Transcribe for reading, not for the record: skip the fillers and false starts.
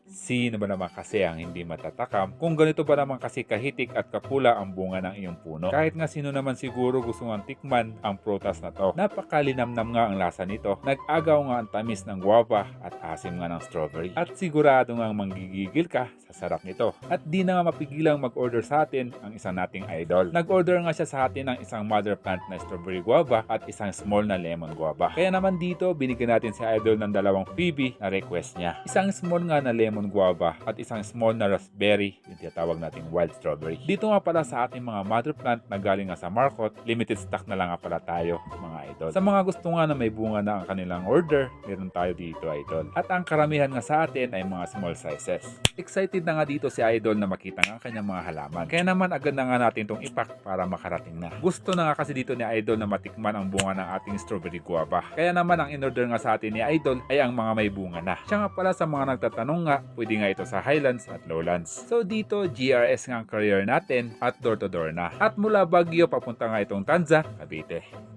Sino ba naman kasi ang hindi matatakam kung ganito ba naman kasi kahitik at kapula ang bunga ng iyong puno? Kahit nga sino naman siguro gusto nga tikman ang prutas na to. Napakalinamnam nga ang lasa nito. Nag-agaw nga ang tamis ng guava at asim nga ng strawberry. At sigurado nga manggigigil ka sa sarap nito. At di na nga mapigilang mag-order sa atin ang isang nating idol. Nag-order nga siya sa atin ng isang mother plant na strawberry guava at isang small na lemon guava. Kaya naman dito, binigyan natin si idol ng dalawang freebie na request niya. Isang small nga na lemon guava at isang small na raspberry, yung tinatawag nating wild strawberry. Dito nga pala sa ating mga mother plant na galing nga sa market, limited stock na lang nga pala tayo mga idol. Sa mga gusto nga na may bunga na ang kanilang order, meron tayo dito idol. At ang karamihan nga sa atin ay mga small sizes. Excited na nga dito si idol na makita nga ang kanyang mga halaman. Kaya naman agad na nga natin itong ipak para makarating na. Gusto na nga kasi dito ni idol na matikman ang bunga ng ating strawberry guava. Kaya naman ang in-order nga sa atin ni idol ay ang mga may bunga na. Siya nga pala sa mga nagtatanong nga, pwede nga ito sa Highlands at Lowlands. So dito, GRS nga ang career natin at door to door na. At mula Baguio papunta nga itong Tanza, Cavite.